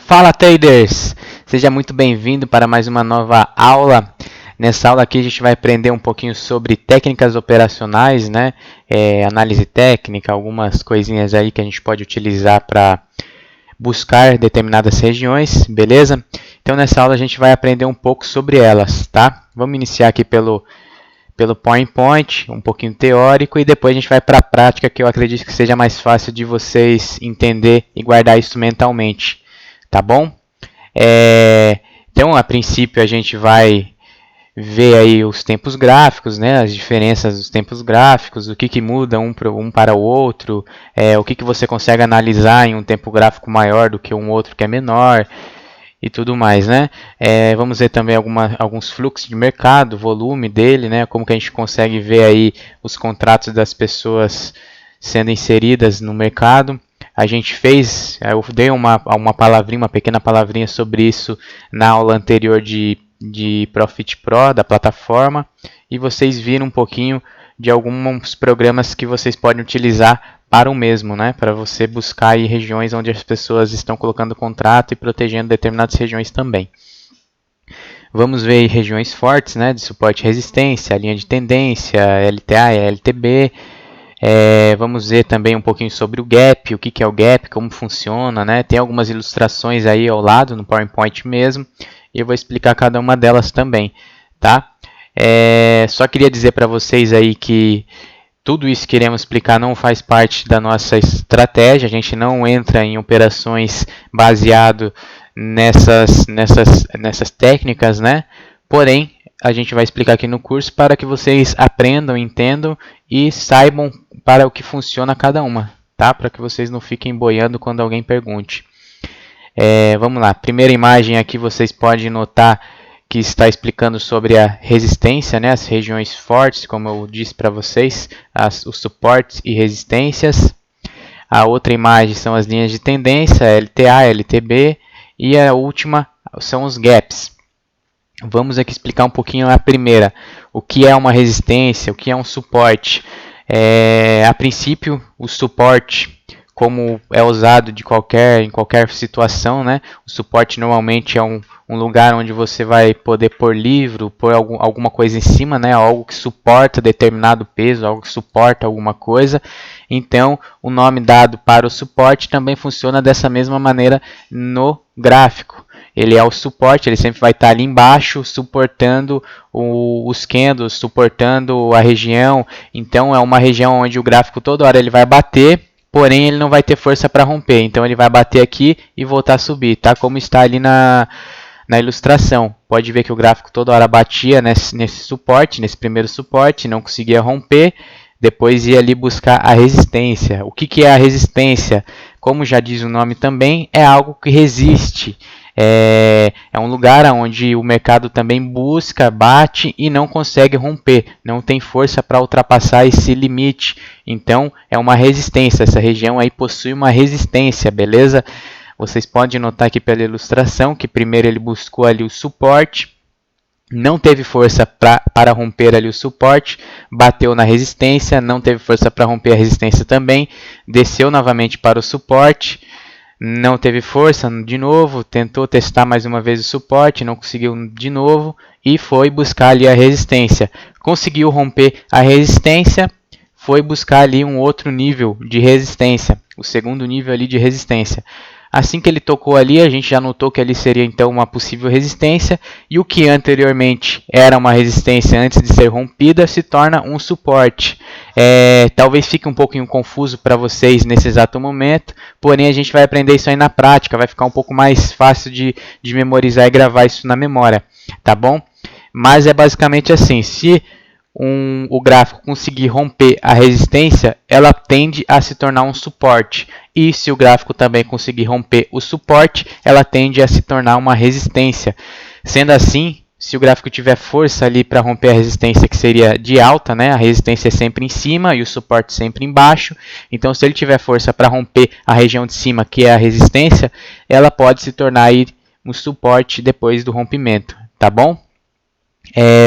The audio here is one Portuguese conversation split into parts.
Fala traders! Seja muito bem-vindo para mais uma nova aula. Nessa aula aqui a gente vai aprender um pouquinho sobre técnicas operacionais, né? Análise técnica, algumas coisinhas aí que a gente pode utilizar para buscar determinadas regiões, beleza? Então nessa aula a gente vai aprender um pouco sobre elas, tá? Vamos iniciar aqui pelo PowerPoint, um pouquinho teórico, e depois a gente vai para a prática, que eu acredito que seja mais fácil de vocês entender e guardar isso mentalmente. Tá bom? Então, a princípio, a gente vai ver aí os tempos gráficos, né, as diferenças dos tempos gráficos, o que muda um para o outro, o que você consegue analisar em um tempo gráfico maior do que um outro que é menor e tudo mais, né? Vamos ver também alguns fluxos de mercado, volume dele, né, como que a gente consegue ver aí os contratos das pessoas sendo inseridas no mercado. A gente eu dei uma pequena palavrinha sobre isso na aula anterior de Profit Pro, da plataforma, e vocês viram um pouquinho de alguns programas que vocês podem utilizar para o mesmo, né? Para você buscar aí regiões onde as pessoas estão colocando contrato e protegendo determinadas regiões também. Vamos ver regiões fortes, né? De suporte e resistência, linha de tendência, LTA e LTB. Vamos ver também um pouquinho sobre o gap, o que é o gap, como funciona, né? Tem algumas ilustrações aí ao lado no PowerPoint mesmo, e eu vou explicar cada uma delas também, tá? Só queria dizer para vocês aí que tudo isso que iremos explicar não faz parte da nossa estratégia, a gente não entra em operações baseado nessas técnicas, né? Porém, a gente vai explicar aqui no curso para que vocês aprendam, entendam e saibam para o que funciona cada uma, tá? Para que vocês não fiquem boiando quando alguém pergunte. Vamos lá, primeira imagem aqui vocês podem notar que está explicando sobre a resistência, né? As regiões fortes, como eu disse para vocês, os suportes e resistências. A outra imagem são as linhas de tendência, LTA, LTB, e a última são os gaps. Vamos aqui explicar um pouquinho a primeira, o que é uma resistência, o que é um suporte. A princípio, o suporte, como é usado em qualquer situação, né? O suporte normalmente é um lugar onde você vai poder pôr livro, pôr alguma coisa em cima, né? Algo que suporta determinado peso, algo que suporta alguma coisa. Então, o nome dado para o suporte também funciona dessa mesma maneira no gráfico. Ele é o suporte, ele sempre vai estar ali embaixo, suportando os candles, suportando a região. Então, é uma região onde o gráfico toda hora ele vai bater, porém ele não vai ter força para romper. Então, ele vai bater aqui e voltar a subir, tá? Como está ali na ilustração. Pode ver que o gráfico toda hora batia nesse suporte, nesse primeiro suporte, não conseguia romper. Depois ia ali buscar a resistência. O que é a resistência? Como já diz o nome também, é algo que resiste. É um lugar onde o mercado também busca, bate e não consegue romper, não tem força para ultrapassar esse limite. Então, é uma resistência, essa região aí possui uma resistência, beleza? Vocês podem notar aqui pela ilustração que primeiro ele buscou ali o suporte, não teve força para romper ali o suporte, bateu na resistência, não teve força para romper a resistência também, desceu novamente para o suporte, não teve força de novo, tentou testar mais uma vez o suporte, não conseguiu de novo e foi buscar ali a resistência. Conseguiu romper a resistência, foi buscar ali um outro nível de resistência, o segundo nível ali de resistência. Assim que ele tocou ali, a gente já notou que ali seria então uma possível resistência, e o que anteriormente era uma resistência antes de ser rompida se torna um suporte. Talvez fique um pouquinho confuso para vocês nesse exato momento, porém a gente vai aprender isso aí na prática, vai ficar um pouco mais fácil de memorizar e gravar isso na memória, tá bom? Mas é basicamente assim, se o gráfico conseguir romper a resistência, ela tende a se tornar um suporte. E se o gráfico também conseguir romper o suporte, ela tende a se tornar uma resistência. Sendo assim, se o gráfico tiver força ali para romper a resistência, que seria de alta, né? A resistência é sempre em cima e o suporte sempre embaixo. Então, se ele tiver força para romper a região de cima, que é a resistência, ela pode se tornar aí um suporte depois do rompimento, tá bom?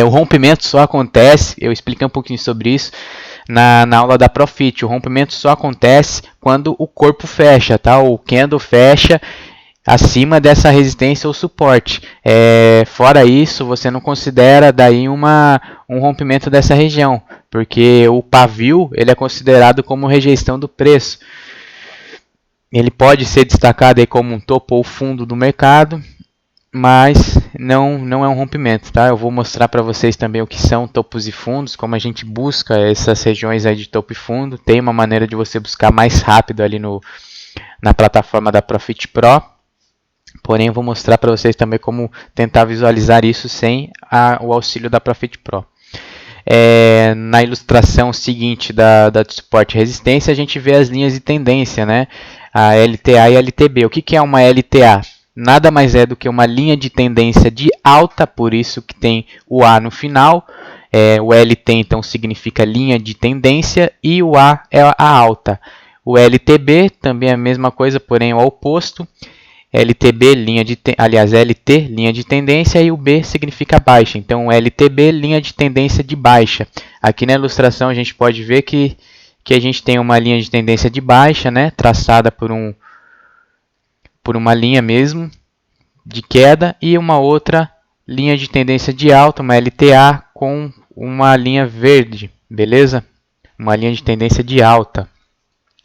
O rompimento só acontece, eu expliquei um pouquinho sobre isso na aula da Profit. O rompimento só acontece quando o corpo fecha, tá? O candle fecha acima dessa resistência ou suporte. Fora isso, você não considera daí um rompimento dessa região, porque o pavio ele é considerado como rejeição do preço. Ele pode ser destacado aí como um topo ou fundo do mercado, mas não é um rompimento, tá? Eu vou mostrar para vocês também o que são topos e fundos, como a gente busca essas regiões aí de topo e fundo. Tem uma maneira de você buscar mais rápido ali na plataforma da Profit Pro. Porém, eu vou mostrar para vocês também como tentar visualizar isso sem o auxílio da Profit Pro. Na ilustração seguinte da suporte e resistência, a gente vê as linhas de tendência, né? A LTA e a LTB. O que é uma LTA? Nada mais é do que uma linha de tendência de alta, por isso que tem o A no final. O LT então significa linha de tendência e o A é a alta. O LTB também é a mesma coisa, porém é o oposto. LTB, LT, linha de tendência, e o B significa baixa. Então, LTB, linha de tendência de baixa. Aqui na ilustração a gente pode ver que a gente tem uma linha de tendência de baixa, né, traçada por uma linha mesmo de queda, e uma outra linha de tendência de alta, uma LTA, com uma linha verde, beleza? Uma linha de tendência de alta.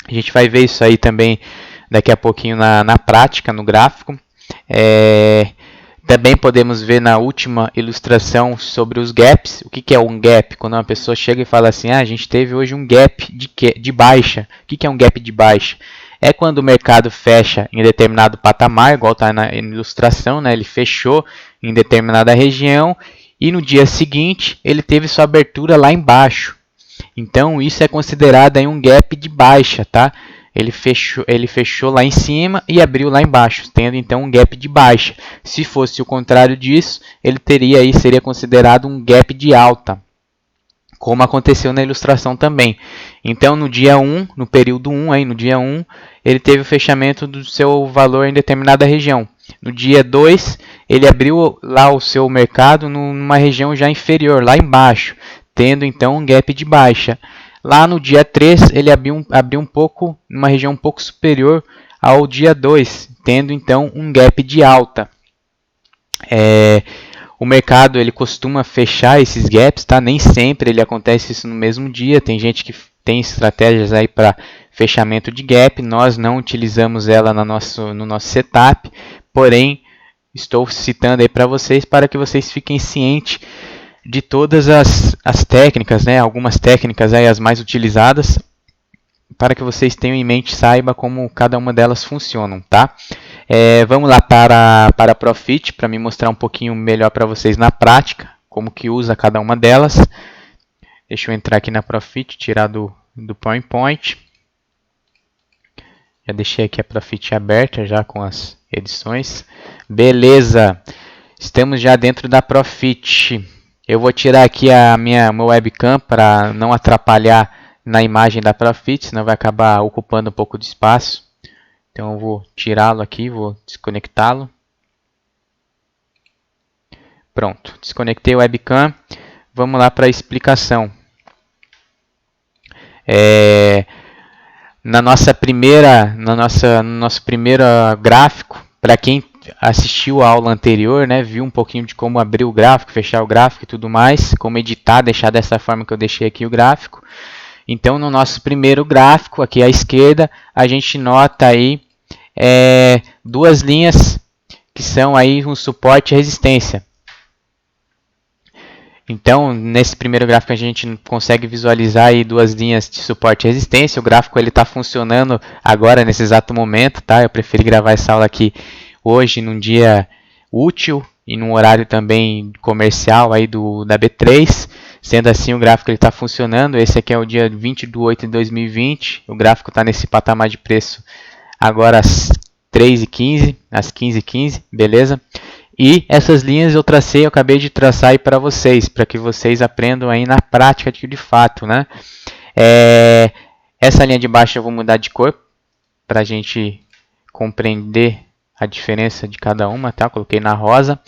A gente vai ver isso aí também daqui a pouquinho na prática, no gráfico. Também podemos ver na última ilustração sobre os gaps. O que é um gap? Quando uma pessoa chega e fala assim, a gente teve hoje um gap de baixa. O que é um gap de baixa? É quando o mercado fecha em determinado patamar, igual está na ilustração, né? Ele fechou em determinada região e no dia seguinte ele teve sua abertura lá embaixo. Então isso é considerado aí um gap de baixa, tá? Ele fechou lá em cima e abriu lá embaixo, tendo então um gap de baixa. Se fosse o contrário disso, ele seria considerado um gap de alta, como aconteceu na ilustração também. Então no dia 1, no período 1, no dia 1, ele teve o fechamento do seu valor em determinada região. No dia 2, ele abriu lá o seu mercado numa região já inferior, lá embaixo, tendo então um gap de baixa. Lá no dia 3, ele abriu um pouco, numa região um pouco superior ao dia 2, tendo então um gap de alta. O mercado ele costuma fechar esses gaps, tá? Nem sempre ele acontece isso no mesmo dia. Tem gente que tem estratégias aí para fechamento de gap. Nós não utilizamos ela no nosso setup, porém estou citando aí para vocês para que vocês fiquem cientes de todas as técnicas, né? Algumas técnicas aí as mais utilizadas, para que vocês tenham em mente, saiba como cada uma delas funcionam, tá? Vamos lá para a Profit, para me mostrar um pouquinho melhor para vocês na prática, como que usa cada uma delas. Deixa eu entrar aqui na Profit, tirar do PowerPoint. Já deixei aqui a Profit aberta já com as edições. Beleza, estamos já dentro da Profit. Eu vou tirar aqui meu webcam para não atrapalhar na imagem da Profit, senão vai acabar ocupando um pouco de espaço. Então eu vou tirá-lo aqui, vou desconectá-lo. Pronto, desconectei o webcam. Vamos lá para a explicação. No nosso primeiro gráfico, para quem assistiu a aula anterior, né, viu um pouquinho de como abrir o gráfico, fechar o gráfico e tudo mais, como editar, deixar dessa forma que eu deixei aqui o gráfico. Então, no nosso primeiro gráfico, aqui à esquerda, a gente nota aí duas linhas que são aí um suporte e resistência. Então, nesse primeiro gráfico a gente consegue visualizar aí duas linhas de suporte e resistência. O gráfico ele está funcionando agora nesse exato momento, tá? Eu preferi gravar essa aula aqui hoje, num dia útil e num horário também comercial aí da B3. Sendo assim, o gráfico está funcionando. Esse aqui é o dia 20 de 8 de 2020. O gráfico está nesse patamar de preço agora às 3h15, às 15h15, beleza? E essas linhas eu acabei de traçar aí para vocês, para que vocês aprendam aí na prática de fato, né? Essa linha de baixo eu vou mudar de cor, para a gente compreender a diferença de cada uma, tá? Coloquei na rosa.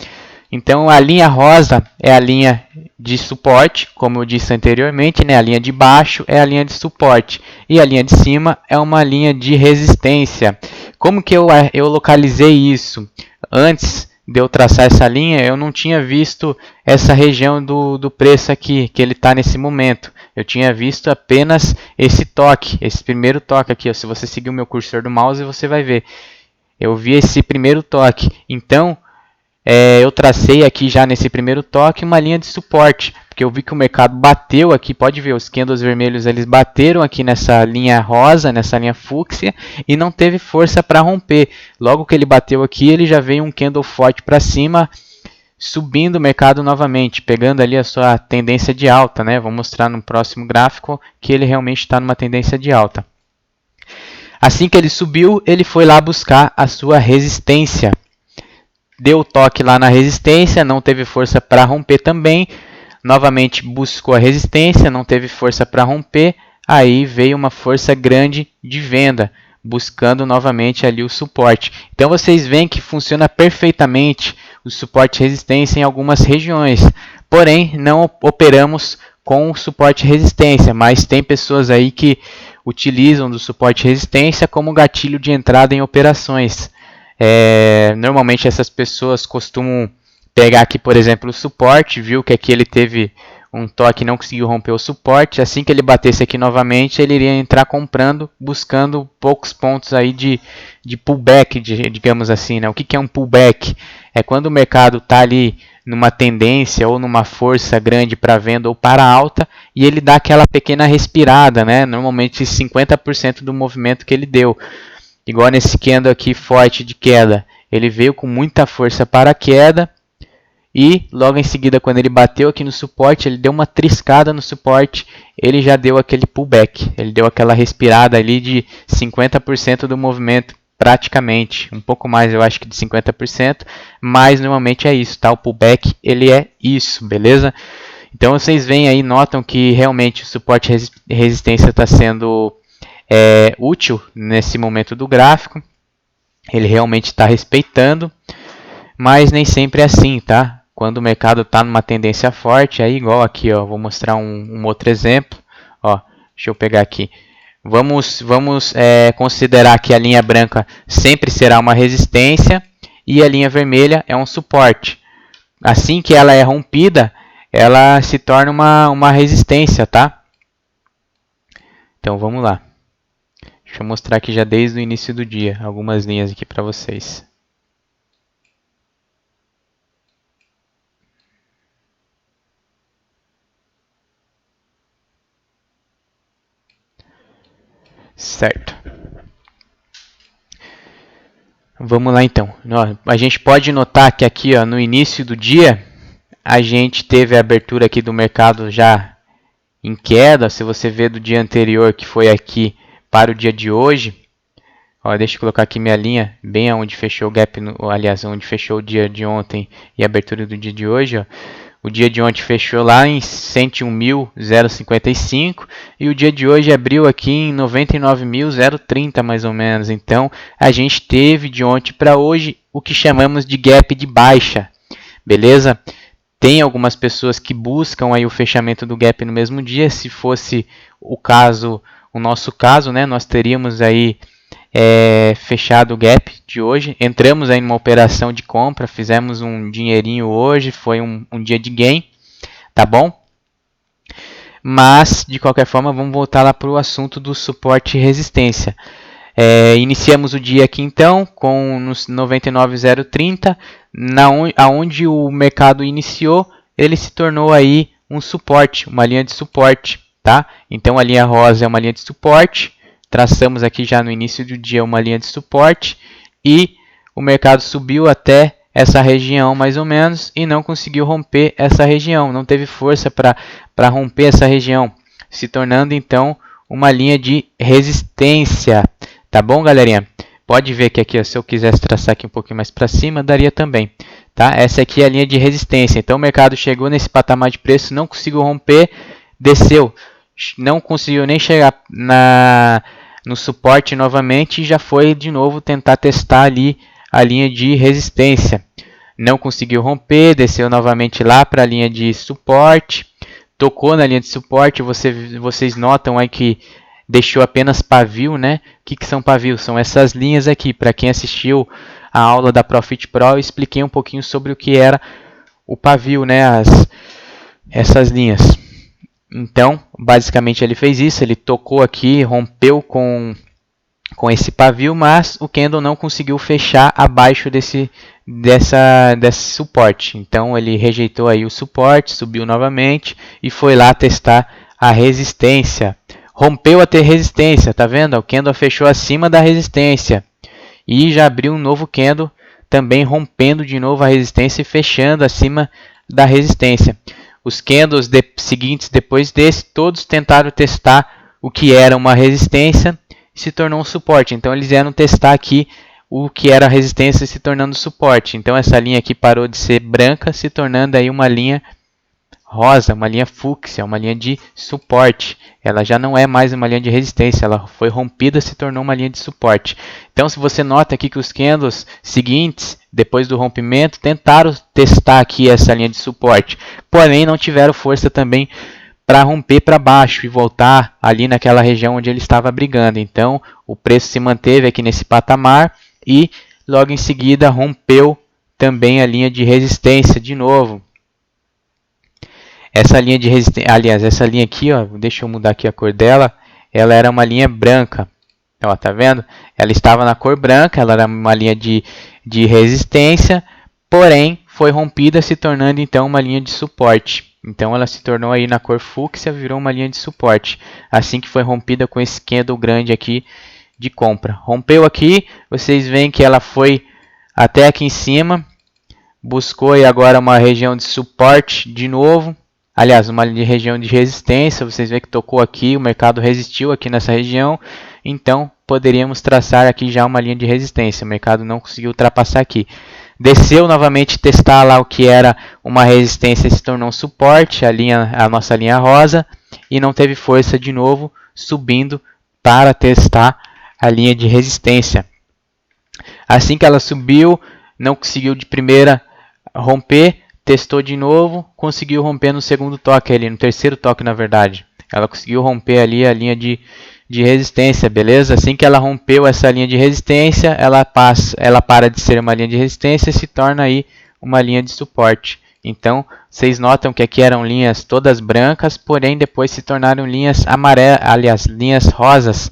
Então a linha rosa é a linha de suporte, como eu disse anteriormente, né? A linha de baixo é a linha de suporte e a linha de cima é uma linha de resistência. Como que eu localizei isso? Antes de eu traçar essa linha, eu não tinha visto essa região do preço aqui, que ele está nesse momento. Eu tinha visto apenas esse toque, esse primeiro toque aqui. Ó. Se você seguir o meu cursor do mouse, você vai ver. Eu vi esse primeiro toque. Então, eu tracei aqui já nesse primeiro toque uma linha de suporte, porque eu vi que o mercado bateu aqui, pode ver, os candles vermelhos eles bateram aqui nessa linha rosa, nessa linha fúcsia, e não teve força para romper. Logo que ele bateu aqui, ele já veio um candle forte para cima, subindo o mercado novamente, pegando ali a sua tendência de alta, né? Vou mostrar no próximo gráfico que ele realmente está numa tendência de alta. Assim que ele subiu, ele foi lá buscar a sua resistência. Deu toque lá na resistência, não teve força para romper também. Novamente buscou a resistência, não teve força para romper. Aí veio uma força grande de venda, buscando novamente ali o suporte. Então vocês veem que funciona perfeitamente o suporte e resistência em algumas regiões. Porém, não operamos com o suporte e resistência, mas tem pessoas aí que utilizam do suporte e resistência como gatilho de entrada em operações. Normalmente essas pessoas costumam pegar aqui, por exemplo, o suporte, viu que aqui ele teve um toque e não conseguiu romper o suporte. Assim que ele batesse aqui novamente, ele iria entrar comprando, buscando poucos pontos aí de pullback, digamos assim. Né? O que é um pullback? É quando o mercado está ali numa tendência ou numa força grande para venda ou para alta e ele dá aquela pequena respirada, né? Normalmente 50% do movimento que ele deu. Igual nesse candle aqui forte de queda, ele veio com muita força para a queda e logo em seguida, quando ele bateu aqui no suporte, ele deu uma triscada no suporte, ele já deu aquele pullback, ele deu aquela respirada ali de 50% do movimento praticamente, um pouco mais eu acho que de 50%, mas normalmente é isso, tá? O pullback ele é isso, beleza? Então vocês veem aí, notam que realmente o suporte e resistência está sendo útil nesse momento do gráfico, ele realmente está respeitando, mas nem sempre é assim, tá? Quando o mercado está numa tendência forte, aí igual aqui, ó, vou mostrar um outro exemplo, ó, deixa eu pegar aqui. Vamos considerar que a linha branca sempre será uma resistência e a linha vermelha é um suporte. Assim que ela é rompida, ela se torna uma resistência, tá? Então vamos lá. Deixa eu mostrar aqui já desde o início do dia, algumas linhas aqui para vocês. Certo. Vamos lá então. A gente pode notar que aqui no início do dia, a gente teve a abertura aqui do mercado já em queda. Se você vê do dia anterior que foi aqui para o dia de hoje, deixa eu colocar aqui minha linha, bem aonde fechou o gap, aliás, onde fechou o dia de ontem e a abertura do dia de hoje. Ó. O dia de ontem fechou lá em 101.055 e o dia de hoje abriu aqui em 99.030 mais ou menos. Então a gente teve de ontem para hoje o que chamamos de gap de baixa, beleza? Tem algumas pessoas que buscam aí o fechamento do gap no mesmo dia. Se fosse o nosso caso, né, nós teríamos aí fechado o gap de hoje, entramos aí numa operação de compra, fizemos um dinheirinho hoje, foi um dia de gain, tá bom? Mas, de qualquer forma, vamos voltar lá para o assunto do suporte e resistência. Iniciamos o dia aqui então com nos 99.030, aonde o mercado iniciou, ele se tornou aí um suporte, uma linha de suporte, tá? Então a linha rosa é uma linha de suporte. Traçamos aqui já no início do dia uma linha de suporte e o mercado subiu até essa região mais ou menos e não conseguiu romper essa região, não teve força para romper essa região, se tornando então uma linha de resistência, tá bom, galerinha? Pode ver que aqui, se eu quisesse traçar aqui um pouquinho mais para cima, daria também, tá? Essa aqui é a linha de resistência, então o mercado chegou nesse patamar de preço, não conseguiu romper, desceu, não conseguiu nem chegar no suporte novamente e já foi de novo tentar testar ali a linha de resistência. Não conseguiu romper, desceu novamente lá para a linha de suporte, tocou na linha de suporte, vocês notam aí que deixou apenas pavio, né? O que são pavios? São essas linhas aqui. Para quem assistiu a aula da Profit Pro, eu expliquei um pouquinho sobre o que era o pavio, né? Essas linhas. Então, basicamente ele fez isso, ele tocou aqui, rompeu com esse pavio, mas o candle não conseguiu fechar abaixo desse suporte. Então ele rejeitou aí o suporte, subiu novamente e foi lá testar a resistência. Rompeu a ter resistência, tá vendo? O candle fechou acima da resistência e já abriu um novo candle, também rompendo de novo a resistência e fechando acima da resistência. Os candles seguintes depois desse, todos tentaram testar o que era uma resistência e se tornou um suporte. Então eles vieram testar aqui o que era a resistência se tornando suporte. Então essa linha aqui parou de ser branca, se tornando aí uma linha rosa, uma linha fúcsia, uma linha de suporte. Ela já não é mais uma linha de resistência, ela foi rompida, se tornou uma linha de suporte. Então se você nota aqui que os candles seguintes, depois do rompimento, tentaram testar aqui essa linha de suporte, porém não tiveram força também para romper para baixo e voltar ali naquela região onde ele estava brigando. Então o preço se manteve aqui nesse patamar e logo em seguida rompeu também a linha de resistência de novo. Essa linha de resistência, aliás, essa linha aqui, ó, deixa eu mudar aqui a cor dela, ela era uma linha branca. Ó, tá vendo? Ela estava na cor branca, ela era uma linha de resistência, porém foi rompida, se tornando então uma linha de suporte. Então ela se tornou aí na cor fúcsia, virou uma linha de suporte. Assim que foi rompida com esse candle grande aqui de compra. Rompeu aqui, vocês veem que ela foi até aqui em cima, buscou aí agora uma região de suporte de novo. Aliás, uma região de resistência, vocês veem que tocou aqui, o mercado resistiu aqui nessa região, então poderíamos traçar aqui já uma linha de resistência, o mercado não conseguiu ultrapassar aqui. Desceu novamente, testar lá o que era uma resistência e se tornou um suporte, a nossa linha rosa, e não teve força de novo, subindo para testar a linha de resistência. Assim que ela subiu, não conseguiu de primeira romper, testou de novo, conseguiu romper no segundo toque ali, no terceiro toque na verdade. Ela conseguiu romper ali a linha de resistência, beleza? Assim que ela rompeu essa linha de resistência, ela para de ser uma linha de resistência e se torna aí uma linha de suporte. Então, vocês notam que aqui eram linhas todas brancas, porém depois se tornaram linhas amarelas, aliás, linhas rosas,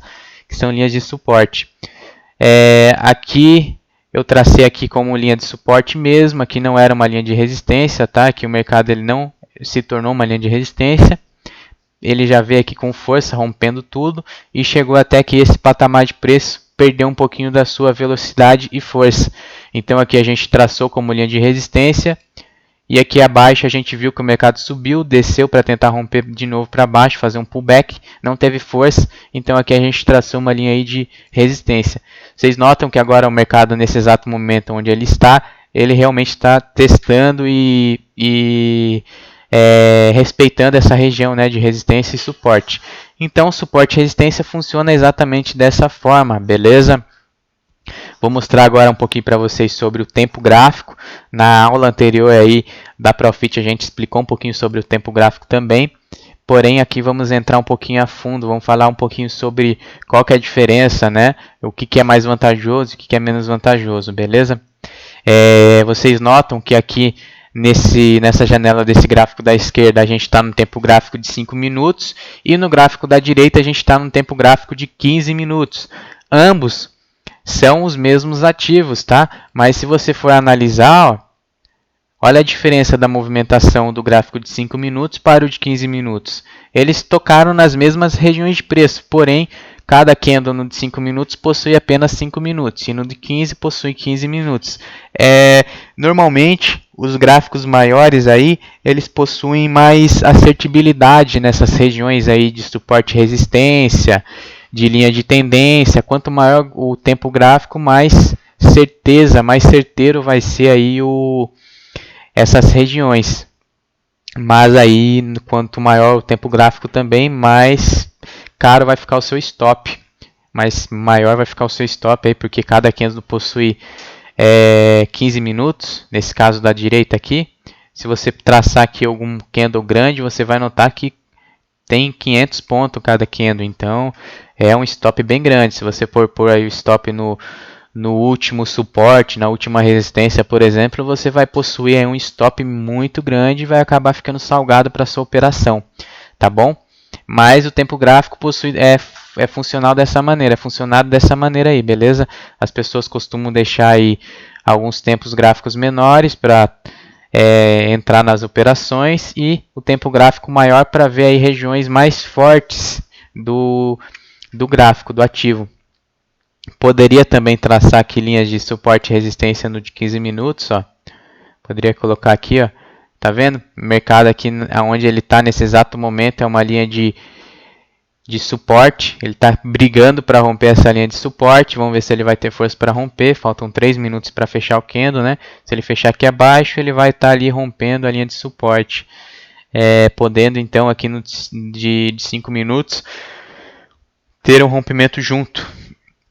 que são linhas de suporte. Aqui eu tracei aqui como linha de suporte mesmo, aqui não era uma linha de resistência, tá? Aqui o mercado ele não se tornou uma linha de resistência. Ele já veio aqui com força, rompendo tudo e chegou até que esse patamar de preço perdeu um pouquinho da sua velocidade e força. Então aqui a gente traçou como linha de resistência e aqui abaixo a gente viu que o mercado subiu, desceu para tentar romper de novo para baixo, fazer um pullback, não teve força, então aqui a gente traçou uma linha aí de resistência. Vocês notam que agora o mercado, nesse exato momento onde ele está, ele realmente está testando e respeitando essa região, né, de resistência e suporte. Então, suporte e resistência funciona exatamente dessa forma, beleza? Vou mostrar agora um pouquinho para vocês sobre o tempo gráfico. Na aula anterior aí da Profit a gente explicou um pouquinho sobre o tempo gráfico também. Porém, aqui vamos entrar um pouquinho a fundo, vamos falar um pouquinho sobre qual que é a diferença, né? O que é mais vantajoso e o que é menos vantajoso, beleza? Vocês notam que aqui nessa janela desse gráfico da esquerda a gente está no tempo gráfico de 5 minutos e no gráfico da direita a gente está no tempo gráfico de 15 minutos. Ambos são os mesmos ativos, tá? Mas se você for analisar, ó, olha a diferença da movimentação do gráfico de 5 minutos para o de 15 minutos. Eles tocaram nas mesmas regiões de preço, porém, cada candle no de 5 minutos possui apenas 5 minutos e no de 15 possui 15 minutos. Normalmente, os gráficos maiores aí, eles possuem mais assertibilidade nessas regiões aí de suporte e resistência, de linha de tendência. Quanto maior o tempo gráfico, mais certeza, mais certeiro vai ser aí essas regiões. Mas aí, quanto maior o tempo gráfico também, mais caro vai ficar o seu stop. Mais maior vai ficar o seu stop aí, porque cada candle possui 15 minutos. Nesse caso da direita aqui, se você traçar aqui algum candle grande, você vai notar que tem 500 pontos cada candle, então é um stop bem grande. Se você for pôr aí o stop no último suporte, na última resistência, por exemplo, você vai possuir aí um stop muito grande e vai acabar ficando salgado para sua operação, tá bom? Mas o tempo gráfico é funcional dessa maneira, é funcionado dessa maneira aí, beleza? As pessoas costumam deixar aí alguns tempos gráficos menores para entrar nas operações e o tempo gráfico maior para ver aí regiões mais fortes do gráfico, do ativo. Poderia também traçar aqui linhas de suporte e resistência no de 15 minutos, ó. Poderia colocar aqui, ó. Tá vendo? O mercado aqui, onde ele está nesse exato momento, é uma linha de suporte. Ele está brigando para romper essa linha de suporte. Vamos ver se ele vai ter força para romper. Faltam 3 minutos para fechar o candle, né? Se ele fechar aqui abaixo, ele vai estar ali rompendo a linha de suporte. Podendo então aqui no de 5 minutos ter um rompimento junto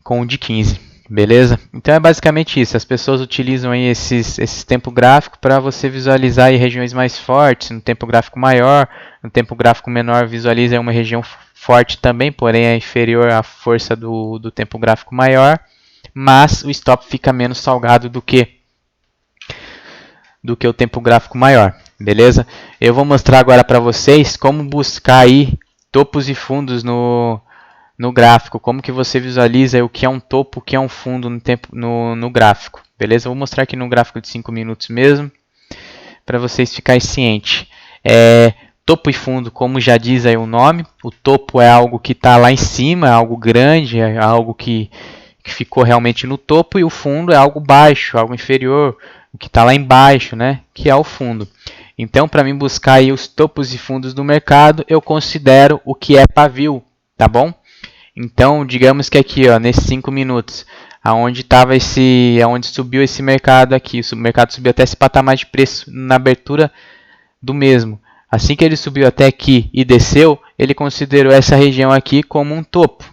com o de 15, beleza? Então é basicamente isso. As pessoas utilizam aí esses tempo gráfico para você visualizar aí regiões mais fortes, no tempo gráfico maior, no tempo gráfico menor visualiza uma região forte também, porém é inferior à força do tempo gráfico maior, mas o stop fica menos salgado do que o tempo gráfico maior, beleza? Eu vou mostrar agora para vocês como buscar aí topos e fundos no gráfico, como que você visualiza o que é um topo, o que é um fundo no gráfico, beleza? Eu vou mostrar aqui no gráfico de 5 minutos mesmo, para vocês ficarem cientes. Topo e fundo, como já diz aí o nome, o topo é algo que está lá em cima, é algo grande, é algo que ficou realmente no topo, e o fundo é algo baixo, algo inferior, o que está lá embaixo, né? Que é o fundo. Então, para mim buscar aí os topos e fundos do mercado, eu considero o que é pavio, tá bom? Então, digamos que aqui, ó, nesses 5 minutos, aonde subiu esse mercado aqui, o mercado subiu até esse patamar de preço na abertura do mesmo. Assim que ele subiu até aqui e desceu, ele considerou essa região aqui como um topo.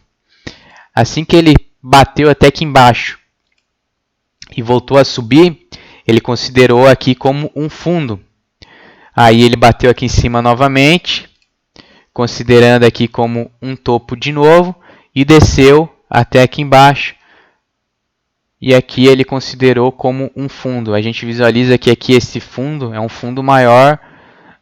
Assim que ele bateu até aqui embaixo e voltou a subir, ele considerou aqui como um fundo. Aí ele bateu aqui em cima novamente, considerando aqui como um topo de novo, e desceu até aqui embaixo. E aqui ele considerou como um fundo. A gente visualiza que aqui esse fundo é um fundo maior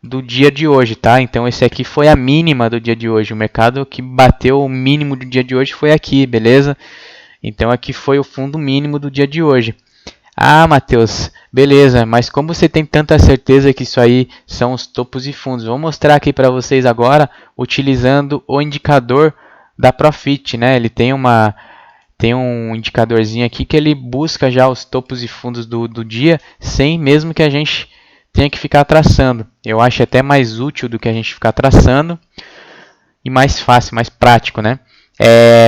do dia de hoje, tá? Então esse aqui foi a mínima do dia de hoje. O mercado que bateu o mínimo do dia de hoje foi aqui, beleza? Então aqui foi o fundo mínimo do dia de hoje. Ah, Matheus, beleza, mas como você tem tanta certeza que isso aí são os topos e fundos? Vou mostrar aqui para vocês agora utilizando o indicador da Profit, né? Ele tem um indicadorzinho aqui que ele busca já os topos e fundos do dia, sem mesmo que a gente tenha que ficar traçando. Eu acho até mais útil do que a gente ficar traçando e mais fácil, mais prático, né?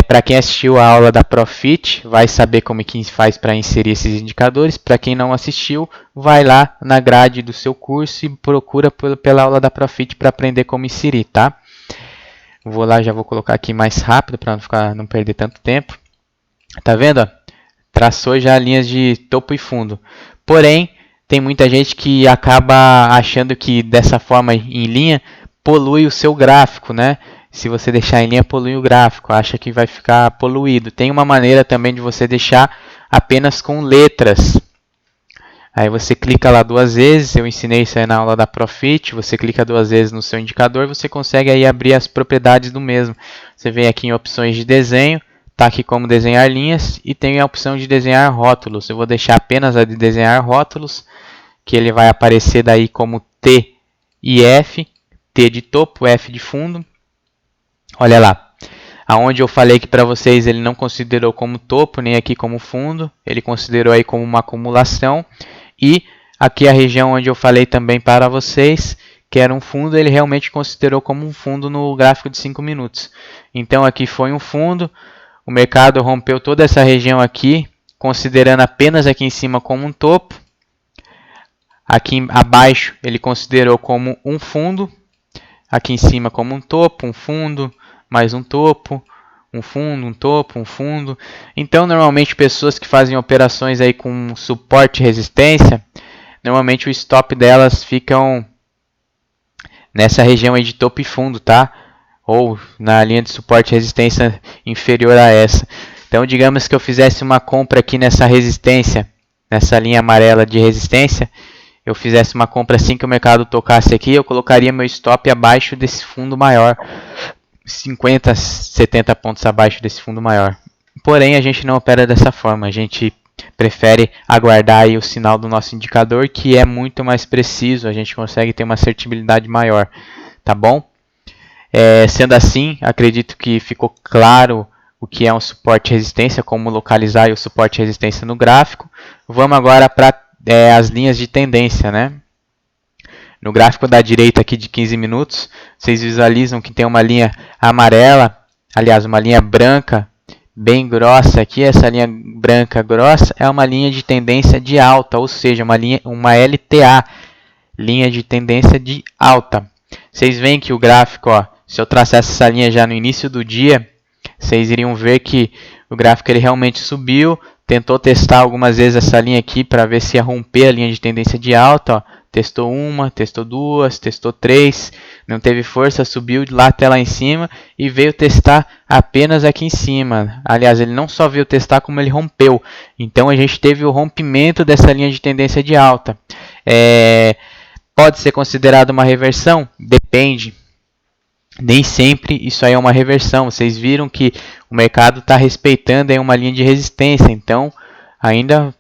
Para quem assistiu a aula da Profit, vai saber como é que faz para inserir esses indicadores. Para quem não assistiu, vai lá na grade do seu curso e procura pela aula da Profit para aprender como inserir, tá? Vou lá, já vou colocar aqui mais rápido para não perder tanto tempo. Tá vendo? Ó? Traçou já linhas de topo e fundo. Porém, tem muita gente que acaba achando que dessa forma em linha polui o seu gráfico, né? Se você deixar em linha, polui o gráfico, acha que vai ficar poluído. Tem uma maneira também de você deixar apenas com letras. Aí você clica lá 2 vezes, eu ensinei isso aí na aula da Profit, você clica 2 vezes no seu indicador, você consegue aí abrir as propriedades do mesmo. Você vem aqui em opções de desenho, tá aqui como desenhar linhas e tem a opção de desenhar rótulos. Eu vou deixar apenas a de desenhar rótulos, que ele vai aparecer daí como T e F, T de topo, F de fundo. Olha lá, aonde eu falei que para vocês ele não considerou como topo, nem aqui como fundo, ele considerou aí como uma acumulação. E aqui a região onde eu falei também para vocês que era um fundo, ele realmente considerou como um fundo no gráfico de 5 minutos. Então aqui foi um fundo, o mercado rompeu toda essa região aqui, considerando apenas aqui em cima como um topo. Aqui abaixo ele considerou como um fundo, aqui em cima como um topo, um fundo, mais um topo, um fundo, um topo, um fundo. Então, normalmente, pessoas que fazem operações aí com suporte e resistência, normalmente o stop delas ficam nessa região aí de topo e fundo, tá? ou na linha de suporte e resistência inferior a essa. Então, digamos que eu fizesse uma compra aqui nessa resistência, nessa linha amarela de resistência, eu fizesse uma compra assim que o mercado tocasse aqui, eu colocaria meu stop abaixo desse fundo maior, 50, 70 pontos abaixo desse fundo maior. Porém, a gente não opera dessa forma, a gente prefere aguardar aí o sinal do nosso indicador, que é muito mais preciso, a gente consegue ter uma assertibilidade maior, tá bom? Sendo assim, acredito que ficou claro o que é um suporte e resistência, como localizar o suporte e resistência no gráfico. Vamos agora para as linhas de tendência, né? No gráfico da direita aqui de 15 minutos, vocês visualizam que tem uma linha amarela, aliás, uma linha branca bem grossa aqui. Essa linha branca grossa é uma linha de tendência de alta, ou seja, uma LTA, linha de tendência de alta. Vocês veem que o gráfico, ó, se eu traçasse essa linha já no início do dia, vocês iriam ver que o gráfico ele realmente subiu, tentou testar algumas vezes essa linha aqui para ver se ia romper a linha de tendência de alta, ó. Testou uma, testou duas, testou três, não teve força, subiu de lá até lá em cima e veio testar apenas aqui em cima. Aliás, ele não só veio testar, como ele rompeu. Então a gente teve o rompimento dessa linha de tendência de alta. Pode ser considerado uma reversão? Depende. Nem sempre isso aí é uma reversão. Vocês viram que o mercado está respeitando aí uma linha de resistência. Então ainda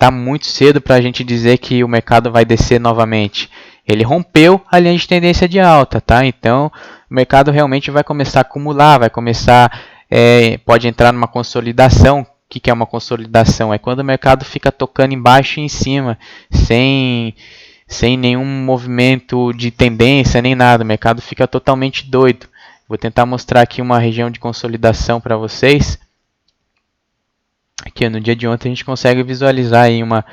está muito cedo para a gente dizer que o mercado vai descer novamente. Ele rompeu a linha de tendência de alta, tá? Então o mercado realmente vai começar a acumular, vai começar, pode entrar numa consolidação. O que é uma consolidação? É quando o mercado fica tocando embaixo e em cima, sem nenhum movimento de tendência nem nada. O mercado fica totalmente doido. Vou tentar mostrar aqui uma região de consolidação para vocês. Aqui no dia de ontem a gente consegue visualizar aí uma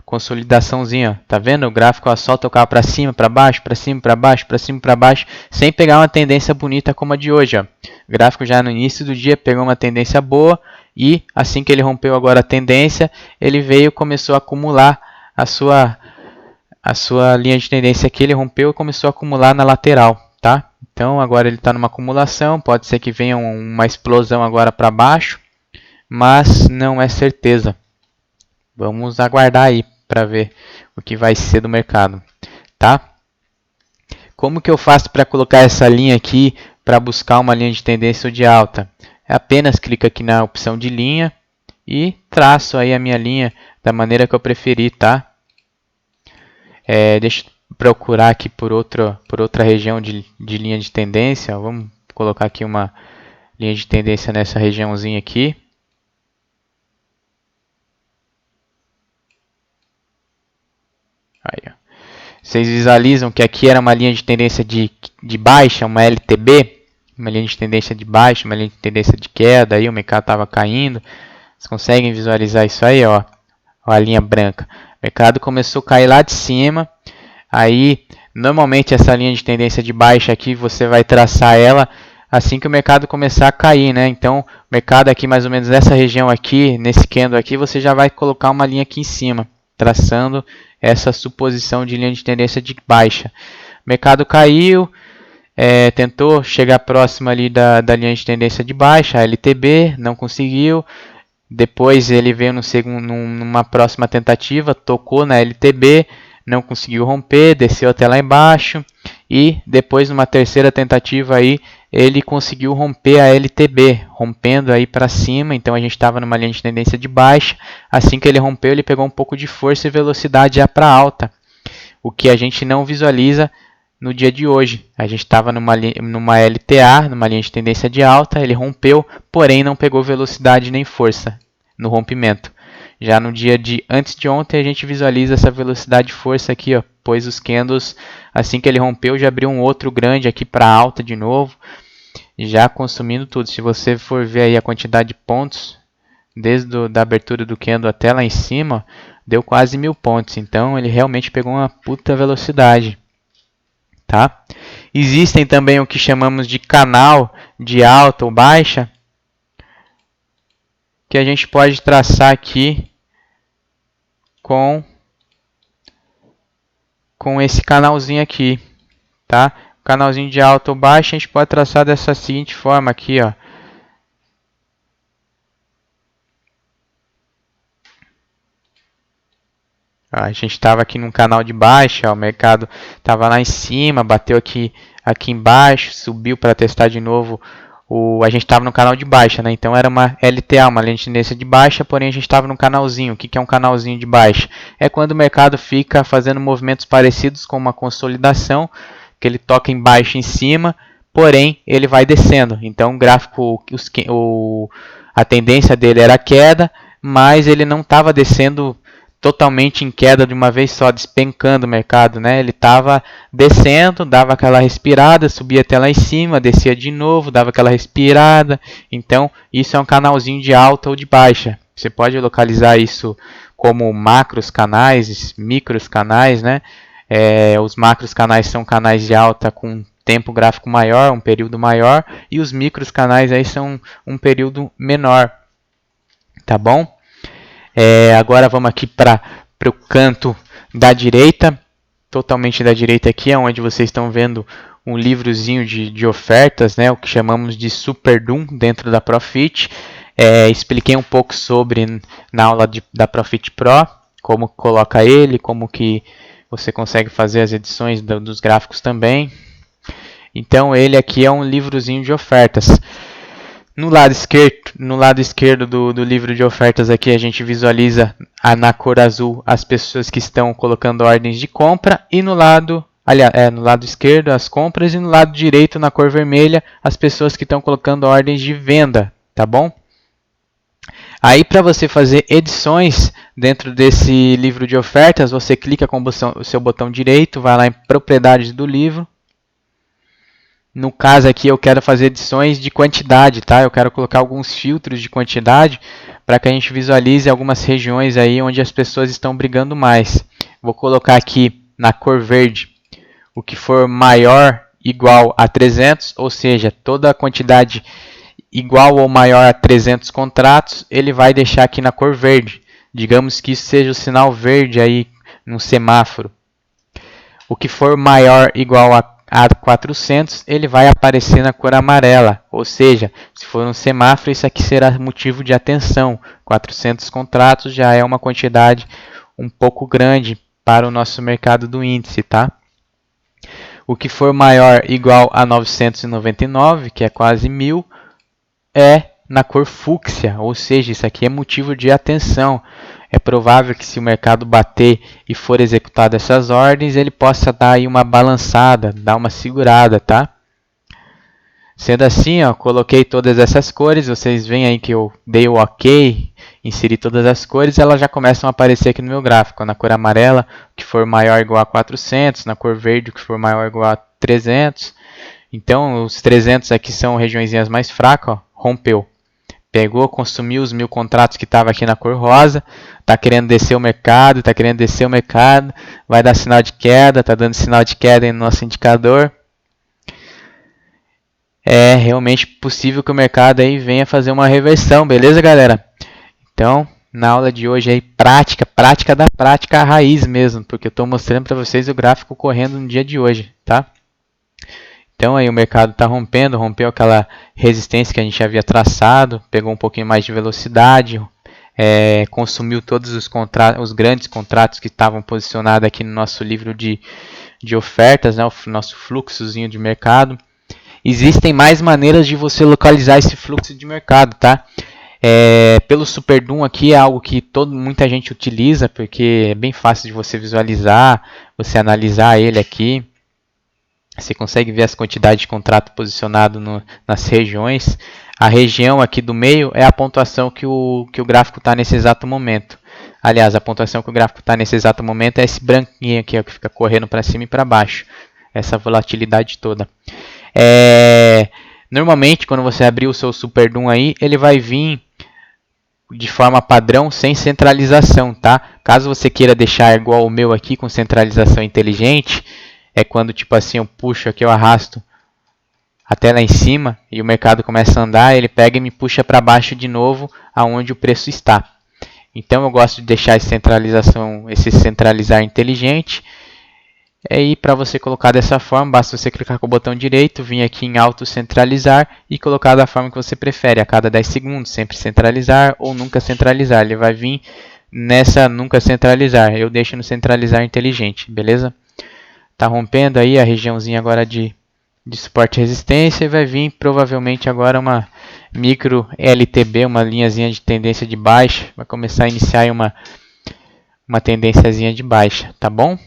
consolidaçãozinha. Tá vendo? O gráfico só tocar para cima, para baixo, para cima, para baixo, para cima, para baixo, sem pegar uma tendência bonita como a de hoje. Ó. O gráfico já no início do dia pegou uma tendência boa e assim que ele rompeu agora a tendência, ele veio, começou a acumular a sua linha de tendência aqui, ele rompeu e começou a acumular na lateral, tá? Então agora ele está numa acumulação, pode ser que venha uma explosão agora para baixo, mas não é certeza. Vamos aguardar aí para ver o que vai ser do mercado, tá? Como que eu faço para colocar essa linha aqui para buscar uma linha de tendência ou de alta? Apenas clico aqui na opção de linha e traço aí a minha linha da maneira que eu preferir, tá? Deixa eu procurar aqui por outra região de linha de tendência. Vamos colocar aqui uma linha de tendência nessa regiãozinha aqui. Aí, ó. Vocês visualizam que aqui era uma linha de tendência de baixa, uma LTB, uma linha de tendência de baixa, uma linha de tendência de queda, aí o mercado estava caindo. Vocês conseguem visualizar isso aí, ó, a linha branca. O mercado começou a cair lá de cima, aí normalmente essa linha de tendência de baixa aqui você vai traçar ela assim que o mercado começar a cair, né? Então o mercado aqui mais ou menos nessa região aqui, nesse candle aqui, você já vai colocar uma linha aqui em cima, traçando essa suposição de linha de tendência de baixa. O mercado caiu, tentou chegar próximo ali da linha de tendência de baixa, a LTB, não conseguiu. Depois ele veio numa próxima tentativa, tocou na LTB, não conseguiu romper, desceu até lá embaixo. E depois numa terceira tentativa aí, ele conseguiu romper a LTB, rompendo aí para cima. Então a gente estava numa linha de tendência de baixa. Assim que ele rompeu, ele pegou um pouco de força e velocidade já para alta. O que a gente não visualiza no dia de hoje. A gente estava numa LTA, numa linha de tendência de alta, ele rompeu, porém não pegou velocidade nem força no rompimento. Já no dia de antes de ontem a gente visualiza essa velocidade e força aqui, ó, pois os candles, assim que ele rompeu, já abriu um outro grande aqui para alta de novo, já consumindo tudo. Se você for ver aí a quantidade de pontos, desde da abertura do candle até lá em cima, deu quase 1000 pontos. Então ele realmente pegou uma puta velocidade. Tá? Existem também o que chamamos de canal de alta ou baixa, que a gente pode traçar aqui com esse canalzinho aqui, tá? canalzinho de alta ou baixa, a gente pode traçar dessa seguinte forma aqui, ó. A gente estava aqui num canal de baixa, ó, o mercado estava lá em cima, bateu aqui embaixo, subiu para testar de novo. A gente estava no canal de baixa, né? Então era uma LTA, uma linha de tendência de baixa, porém a gente estava num canalzinho. O que é um canalzinho de baixa? É quando o mercado fica fazendo movimentos parecidos com uma consolidação, que ele toca em baixo e em cima, porém ele vai descendo. Então o gráfico, a tendência dele era queda, mas ele não estava descendo totalmente em queda de uma vez só, despencando o mercado, né? Ele estava descendo, dava aquela respirada, subia até lá em cima, descia de novo, dava aquela respirada. Então, isso é um canalzinho de alta ou de baixa. Você pode localizar isso como macros canais, micros canais, né? Os macros canais são canais de alta com tempo gráfico maior, um período maior, e os micros canais aí são um período menor, tá bom? Agora vamos aqui para o canto da direita, totalmente da direita aqui, é onde vocês estão vendo um livrozinho de ofertas, né, o que chamamos de Super Doom dentro da Profit. Expliquei um pouco sobre na aula da Profit Pro, como coloca ele, como que você consegue fazer as edições dos gráficos também. Então ele aqui é um livrozinho de ofertas. No lado esquerdo do livro de ofertas aqui a gente visualiza na cor azul as pessoas que estão colocando ordens de compra e no lado esquerdo as compras e no lado direito na cor vermelha as pessoas que estão colocando ordens de venda, tá bom? Aí para você fazer edições dentro desse livro de ofertas, você clica com o seu botão direito, vai lá em propriedades do livro. No caso aqui eu quero fazer edições de quantidade, tá? Eu quero colocar alguns filtros de quantidade para que a gente visualize algumas regiões aí onde as pessoas estão brigando mais. Vou colocar aqui na cor verde o que for maior igual a 300, ou seja, toda a quantidade igual ou maior a 300 contratos, ele vai deixar aqui na cor verde. Digamos que isso seja o sinal verde aí no semáforo. O que for maior igual a 400, ele vai aparecer na cor amarela, ou seja, se for um semáforo, isso aqui será motivo de atenção. 400 contratos já é uma quantidade um pouco grande para o nosso mercado do índice, tá? O que for maior igual a 999, que é quase 1000, é na cor fúcsia, ou seja, isso aqui é motivo de atenção. É provável que se o mercado bater e for executado essas ordens, ele possa dar aí uma balançada, dar uma segurada, tá? Sendo assim, ó, coloquei todas essas cores, vocês veem aí que eu dei o OK, inseri todas as cores, elas já começam a aparecer aqui no meu gráfico. Na cor amarela, o que for maior ou igual a 400, na cor verde, o que for maior ou igual a 300. Então, os 300 aqui são regiões mais fracas, ó, rompeu. Pegou, consumiu os 1000 contratos que estavam aqui na cor rosa, está querendo descer o mercado, vai dar sinal de queda, está dando sinal de queda aí no nosso indicador. É realmente possível que o mercado aí venha fazer uma reversão, beleza, galera? Então, na aula de hoje aí, prática da prática, a raiz mesmo, porque eu estou mostrando para vocês o gráfico correndo no dia de hoje, tá? Então aí o mercado está rompeu aquela resistência que a gente havia traçado, pegou um pouquinho mais de velocidade, consumiu todos os grandes contratos que estavam posicionados aqui no nosso livro de ofertas, né, o nosso fluxozinho de mercado. Existem mais maneiras de você localizar esse fluxo de mercado, tá? Pelo Super Doom aqui é algo que muita gente utiliza, porque é bem fácil de você visualizar, você analisar ele aqui. Você consegue ver as quantidades de contrato posicionado nas regiões. A região aqui do meio é a pontuação que o gráfico está nesse exato momento. Aliás, a pontuação que o gráfico está nesse exato momento é esse branquinho aqui, ó, que fica correndo para cima e para baixo. Essa volatilidade toda. Normalmente, quando você abrir o seu Super Doom aí, ele vai vir de forma padrão, sem centralização, tá? Caso você queira deixar igual o meu aqui, com centralização inteligente, é quando, tipo assim, eu puxo aqui, eu arrasto até lá em cima e o mercado começa a andar, ele pega e me puxa para baixo de novo, aonde o preço está. Então eu gosto de deixar esse centralizar inteligente. E para você colocar dessa forma, basta você clicar com o botão direito, vir aqui em auto centralizar e colocar da forma que você prefere, a cada 10 segundos, sempre centralizar ou nunca centralizar. Ele vai vir nessa nunca centralizar, eu deixo no centralizar inteligente, beleza? Tá rompendo aí a regiãozinha agora de suporte e resistência e vai vir provavelmente agora uma micro LTB, uma linhazinha de tendência de baixa, vai começar a iniciar aí uma tendênciazinha de baixa, tá bom?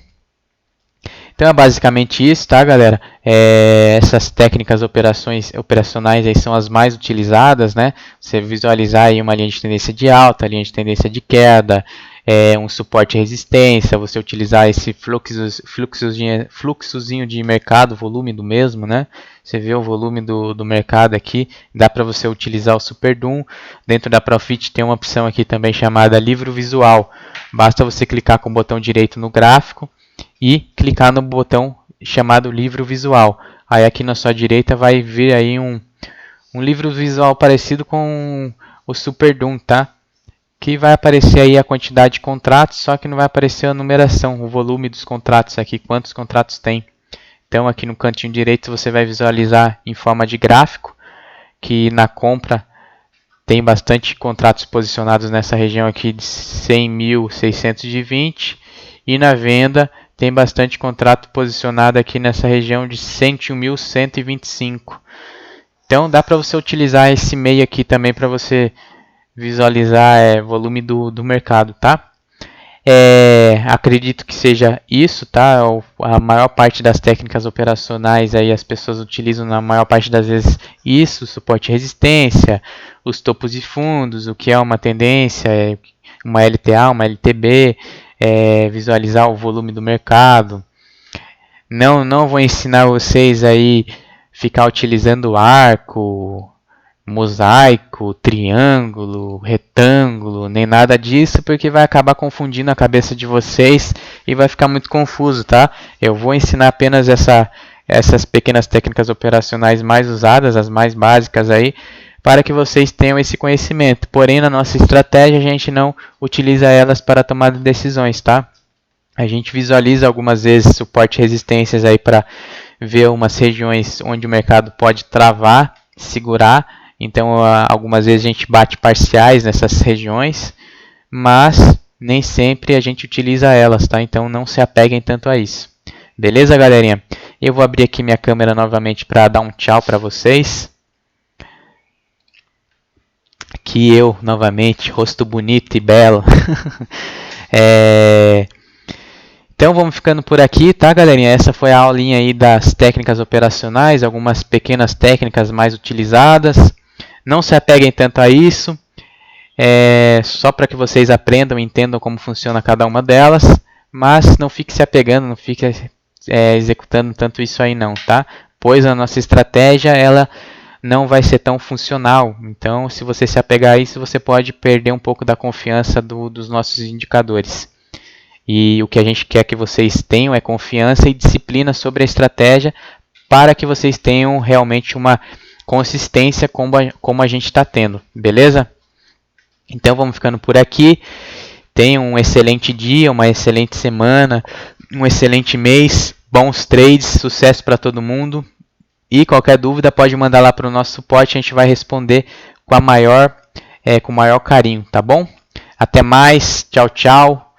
Então é basicamente isso, tá, galera? Essas técnicas operacionais aí são as mais utilizadas, né? Você visualizar aí uma linha de tendência de alta, linha de tendência de queda, um suporte e resistência, você utilizar esse fluxozinho de mercado, volume do mesmo, né? Você vê o volume do mercado aqui, dá para você utilizar o Super Doom. Dentro da Profit tem uma opção aqui também chamada livro visual. Basta você clicar com o botão direito no gráfico e clicar no botão chamado livro visual. Aí aqui na sua direita vai vir aí um livro visual parecido com o Super Doom, tá? Que vai aparecer aí a quantidade de contratos, só que não vai aparecer a numeração, o volume dos contratos aqui, quantos contratos tem. Então aqui no cantinho direito você vai visualizar em forma de gráfico que na compra tem bastante contratos posicionados nessa região aqui de 100.620 e na venda tem bastante contrato posicionado aqui nessa região de 101.125. Então dá para você utilizar esse meio aqui também para você visualizar volume do mercado, tá? Acredito que seja isso, tá? A maior parte das técnicas operacionais aí as pessoas utilizam na maior parte das vezes isso, suporte e resistência, os topos e fundos, o que é uma tendência, uma LTA, uma LTB, visualizar o volume do mercado. Não vou ensinar vocês aí ficar utilizando arco, mosaico, triângulo, retângulo, nem nada disso, porque vai acabar confundindo a cabeça de vocês e vai ficar muito confuso, tá? Eu vou ensinar apenas essas pequenas técnicas operacionais mais usadas, as mais básicas aí, para que vocês tenham esse conhecimento. Porém, na nossa estratégia, a gente não utiliza elas para tomar decisões, tá? A gente visualiza algumas vezes suporte e resistências aí para ver umas regiões onde o mercado pode travar, segurar. Então, algumas vezes a gente bate parciais nessas regiões, mas nem sempre a gente utiliza elas, tá? Então, não se apeguem tanto a isso. Beleza, galerinha? Eu vou abrir aqui minha câmera novamente para dar um tchau para vocês. Aqui eu, novamente, rosto bonito e belo. Então vamos ficando por aqui, tá, galerinha? Essa foi a aulinha aí das técnicas operacionais, algumas pequenas técnicas mais utilizadas. Não se apeguem tanto a isso, só para que vocês aprendam e entendam como funciona cada uma delas, mas não fique se apegando, não fique executando tanto isso aí não, tá? Pois a nossa estratégia, ela não vai ser tão funcional. Então, se você se apegar a isso, você pode perder um pouco da confiança dos nossos indicadores. E o que a gente quer que vocês tenham é confiança e disciplina sobre a estratégia para que vocês tenham realmente uma consistência como a gente está tendo, beleza? Então vamos ficando por aqui. Tenham um excelente dia, uma excelente semana, um excelente mês, bons trades, sucesso para todo mundo. E qualquer dúvida pode mandar lá para o nosso suporte, a gente vai responder com o maior carinho, tá bom? Até mais, tchau, tchau.